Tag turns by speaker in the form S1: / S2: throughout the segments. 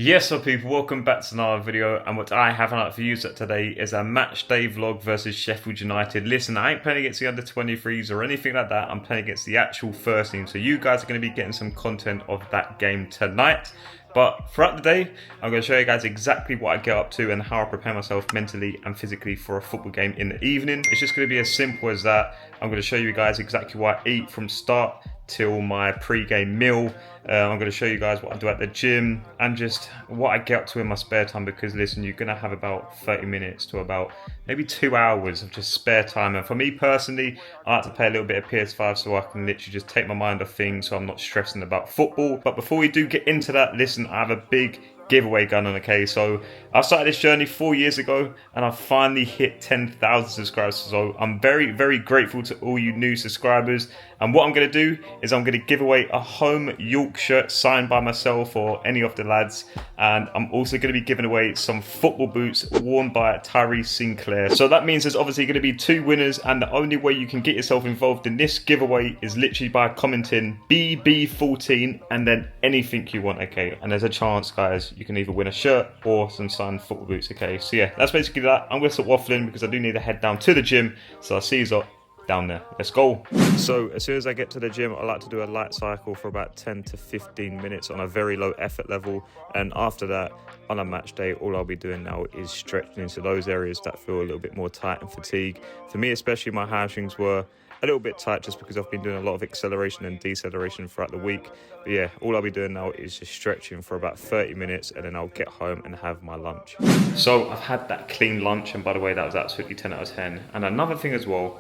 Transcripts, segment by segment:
S1: Yes, so people, welcome back to another video, and what I have out for you today is a match day vlog versus Sheffield United. Listen, I ain't playing against the under 23s or anything like that. I'm playing against the actual first team, so you guys are going to be getting some content of that game tonight. But throughout the day, I'm going to show you guys exactly what I get up to and how I prepare myself mentally and physically for a football game in the evening. It's just going to be as simple as that. I'm going to show you guys exactly what I eat from start till my pre-game meal. I'm going to show you guys what I do at the gym and just what I get up to in my spare time, because listen, you're going to have about 30 minutes to about maybe 2 hours of just spare time. And for me personally, I like to play a little bit of PS5 so I can literally just take my mind off things, so I'm not stressing about football. But before we do get into that, listen, I have a big giveaway gun on. Okay, so I started this journey 4 years ago and I finally hit 10,000 subscribers, so I'm very grateful to all you new subscribers. And what I'm going to do is I'm going to give away a home York shirt signed by myself or any of the lads, and I'm also going to be giving away some football boots worn by Tyree Sinclair. So that means there's obviously going to be 2 winners, and the only way you can get yourself involved in this giveaway is literally by commenting BB14 and then anything you want. Okay, and there's a chance, guys, you can either win a shirt or some signed football boots. Okay, so yeah, that's basically that. I'm going to stop waffling because I do need to head down to the gym, so I'll see you down there. Let's go. So as soon as I get to the gym, I like to do a light cycle for about 10 to 15 minutes on a very low effort level, and after that, on a match day, all I'll be doing now is stretching into those areas that feel a little bit more tight and fatigue. For me especially, my hamstrings were a little bit tight just because I've been doing a lot of acceleration and deceleration throughout the week. But yeah, all I'll be doing now is just stretching for about 30 minutes, and then I'll get home and have my lunch. So I've had that clean lunch, and by the way, that was absolutely 10 out of 10. And another thing as well,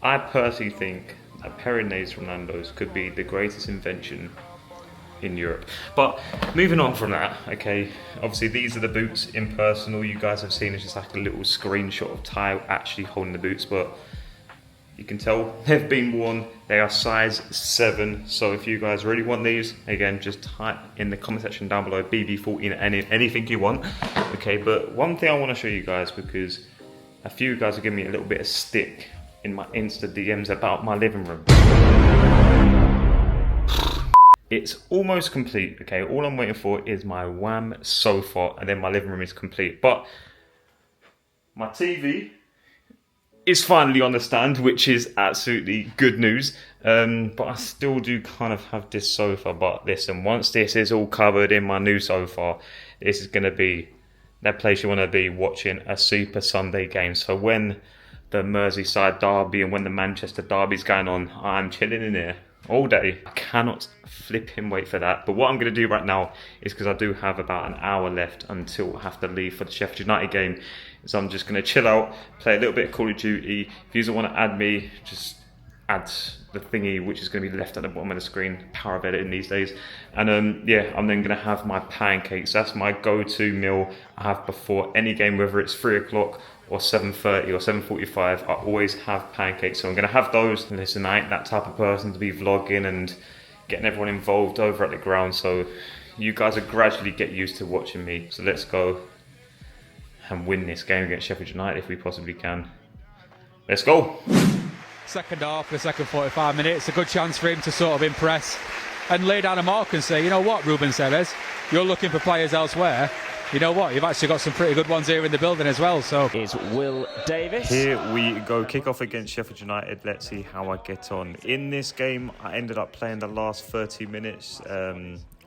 S1: I personally think that Perinades from Nando's could be the greatest invention in Europe. But moving on from that, okay, obviously these are the boots in person. All you guys have seen is just like a little screenshot of Ty actually holding the boots, but you can tell they've been worn. They are size 7. So if you guys really want these, again, just type in the comment section down below BB14 anything you want. Okay, but one thing I want to show you guys, because a few guys are giving me a little bit of stick in my Insta DMs about my living room. It's almost complete, okay? All I'm waiting for is my Wham sofa, and then my living room is complete. But my TV is finally on the stand, which is absolutely good news. But I still do kind of have this sofa. But listen, once this is all covered in my new sofa, this is going to be that place you want to be watching a Super Sunday game. So when the Merseyside derby and when the Manchester derby's going on, I'm chilling in here all day. I cannot flipping wait for that. But what I'm going to do right now is, because I do have about an hour left until I have to leave for the Sheffield United game, so I'm just going to chill out, play a little bit of Call of Duty. If you want to add me, just add the thingy which is going to be left at the bottom of the screen. Power of editing these days. And yeah, I'm then going to have my pancakes. That's my go-to meal I have before any game, whether it's 3 o'clock or 7:30 or 7:45. I always have pancakes, so I'm going to have those. Listen, I ain't that type of person to be vlogging and getting everyone involved over at the ground, so you guys will gradually get used to watching me. So let's go and win this game against Sheffield United if we possibly can. Let's go.
S2: Second half, the second 45 minutes, a good chance for him to sort of impress and lay down a mark and say, you know what, Ruben Ceres, you're looking for players elsewhere. You know what, you've actually got some pretty good ones here in the building as well. So
S3: is Will Davis.
S1: Here we go, kick-off against Sheffield United. Let's see how I get on. In this game, I ended up playing the last 30 minutes.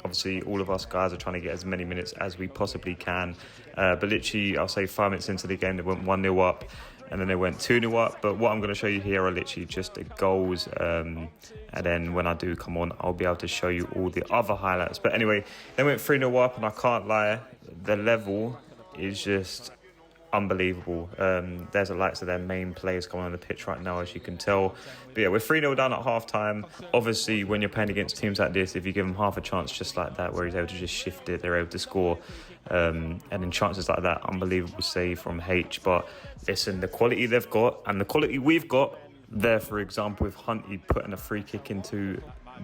S1: Obviously, all of us guys are trying to get as many minutes as we possibly can. But literally, I'll say 5 minutes into the game, they went 1-0 up. And then they went 2-0 up. But what I'm going to show you here are literally just the goals. And then when I do come on, I'll be able to show you all the other highlights. But anyway, they went 3-0 up, and I can't lie, the level is just unbelievable. There's the likes of their main players coming on the pitch right now, as you can tell. But yeah, we're 3-0 down at half-time. Obviously, when you're playing against teams like this, if you give them half a chance just like that, where he's able to just shift it, they're able to score. And in chances like that, unbelievable save from H. But listen, the quality they've got and the quality we've got there, for example, with Hunty putting a free kick into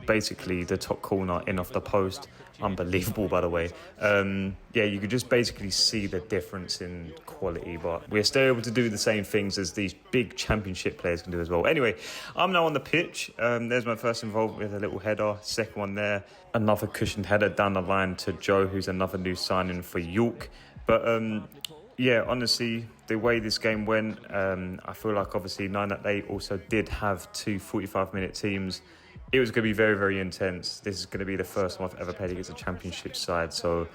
S1: basically the top corner in off the post, unbelievable, by the way. Yeah, you could just basically see the difference in quality, but we're still able to do the same things as these big championship players can do as well. Anyway, I'm now on the pitch. There's my first involvement with a little header, second one there, another cushioned header down the line to Joe, who's another new signing for York. But yeah, honestly, the way this game went, I feel like obviously 9 that they also did have 2 45-minute teams. It was going to be very, very intense. This is going to be the first time I've ever played against a championship side. So,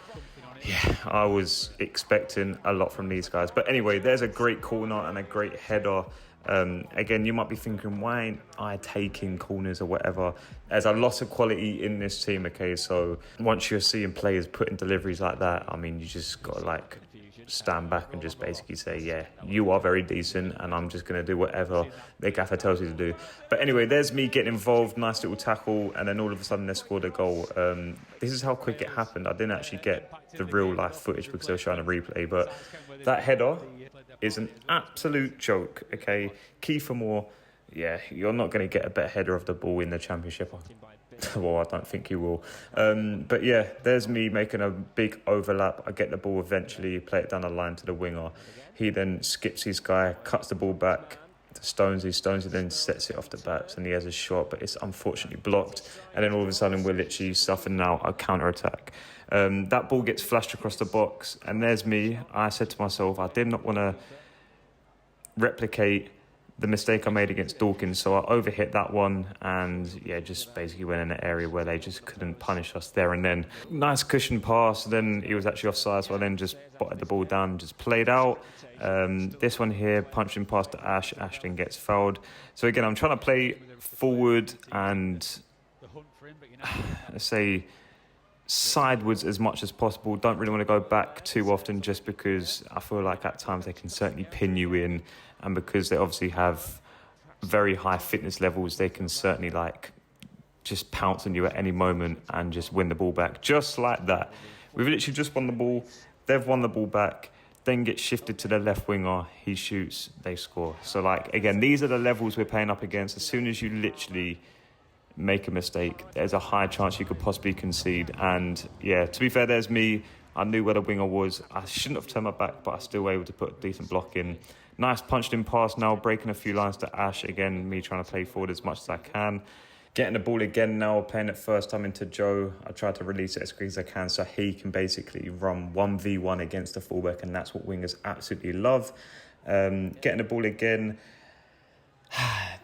S1: yeah, I was expecting a lot from these guys. But anyway, there's a great corner and a great header. Again, you might be thinking, why ain't I taking corners or whatever? There's a lot of quality in this team, okay? So once you're seeing players putting deliveries like that, I mean, you just got to, like, stand back and just basically say, yeah, you are very decent and I'm just going to do whatever the gaffer tells you to do. But anyway, there's me getting involved, nice little tackle, and then all of a sudden they scored a goal. This is how quick it happened. I didn't actually get the real life footage because they were showing a replay, but that header is an absolute joke, okay? Kiefer Moore, yeah, you're not going to get a better header of the ball in the championship. Well, I don't think you will. But yeah, there's me making a big overlap. I get the ball eventually, play it down the line to the winger. He then skips his guy, cuts the ball back to Stonesy. Stonesy then sets it off the bats and he has a shot, but it's unfortunately blocked. And then all of a sudden, we're literally suffering now a counter-attack. That ball gets flashed across the box, and there's me. I said to myself, I did not want to replicate the mistake I made against Dawkins, so I overhit that one and yeah, just basically went in an area where they just couldn't punish us there and then. Nice cushion pass, then he was actually offside, so I then just botted the ball down and just played out. This one here, punching past to Ash, Ashton gets fouled. So again, I'm trying to play forward and let's say sideways as much as possible. Don't really want to go back too often just because I feel like at times they can certainly pin you in, and because they obviously have very high fitness levels, they can certainly like just pounce on you at any moment and just win the ball back just like that. We've literally just won the ball, they've won the ball back, then get shifted to the left winger, he shoots, they score. So like again, these are the levels we're playing up against. As soon as you literally make a mistake, there's a high chance you could possibly concede. And yeah, to be fair, there's me. I knew where the winger was. I shouldn't have turned my back, but I was still able to put a decent block in. Nice punched in pass now, breaking a few lines to Ash. Again, me trying to play forward as much as I can. Getting the ball again now, playing it first time into Joe. I try to release it as quick as I can so he can basically run 1v1 against the fullback, and that's what wingers absolutely love. Getting the ball again.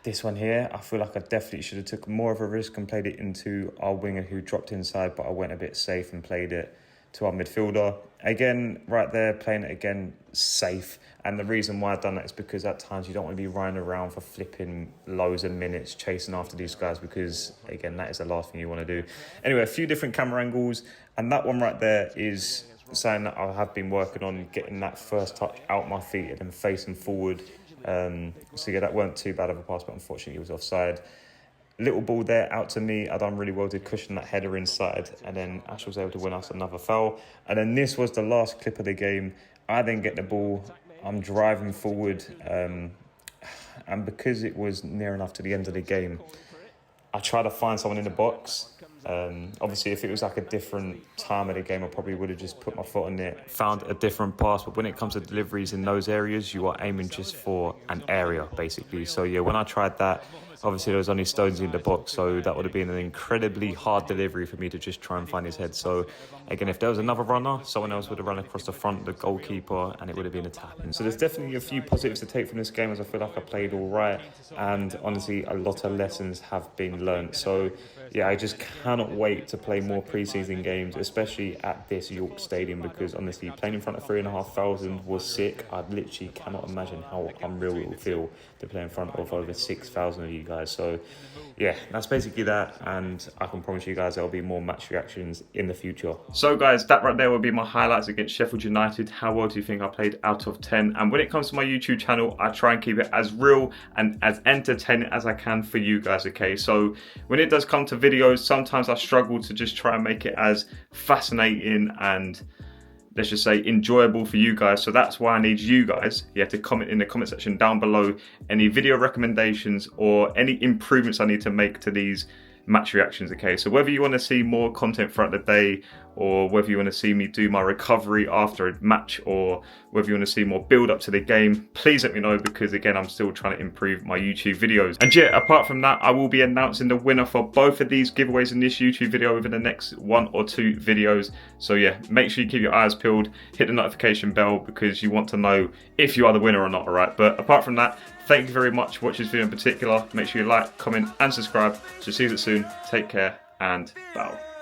S1: This one here, I feel like I definitely should have took more of a risk and played it into our winger who dropped inside, but I went a bit safe and played it to our midfielder. Again, right there, playing it again safe. And the reason why I've done that is because at times you don't want to be running around for flipping loads of minutes chasing after these guys, because again, that is the last thing you want to do. Anyway, a few different camera angles, and that one right there is something that I have been working on, getting that first touch out my feet and then facing forward. So yeah, that weren't too bad of a pass, but unfortunately it was offside. Little ball there out to me. I done really well to cushion that header inside, and then Ash was able to win us another foul. And then this was the last clip of the game. I then get the ball. I'm driving forward, and because it was near enough to the end of the game, I try to find someone in the box. Obviously, if it was like a different time of the game, I probably would have just put my foot on it, found a different pass. But when it comes to deliveries in those areas, you are aiming just for an area, basically. So yeah, when I tried that, obviously there was only Stones in the box, so that would have been an incredibly hard delivery for me to just try and find his head. So again, if there was another runner, someone else would have run across the front of the goalkeeper and it would have been a tap-in. So there's definitely a few positives to take from this game, as I feel like I played all right, and honestly a lot of lessons have been learnt. So yeah, I just cannot wait to play more pre-season games, especially at this York Stadium, because honestly playing in front of 3,500 was sick. I literally cannot imagine how unreal it will feel to play in front of over 6,000 of you guys. So yeah, that's basically that, and I can promise you guys there'll be more match reactions in the future. So guys, that right there will be my highlights against Sheffield United. How well do you think I played out of 10? And when it comes to my YouTube channel, I try and keep it as real and as entertaining as I can for you guys, okay? So when it does come to videos, sometimes I struggle to just try and make it as fascinating and, let's just say, enjoyable for you guys. So that's why I need you guys, to comment in the comment section down below any video recommendations or any improvements I need to make to these match reactions, okay? So whether you want to see more content throughout the day, or whether you want to see me do my recovery after a match, or whether you want to see more build up to the game, please let me know, because again, I'm still trying to improve my YouTube videos. And yeah, apart from that, I will be announcing the winner for both of these giveaways in this YouTube video within the next 1 or 2 videos. So yeah, make sure you keep your eyes peeled, hit the notification bell, because you want to know if you are the winner or not, alright? But apart from that, thank you very much for watching this video in particular. Make sure you like, comment and subscribe. So see you soon. Take care and bow.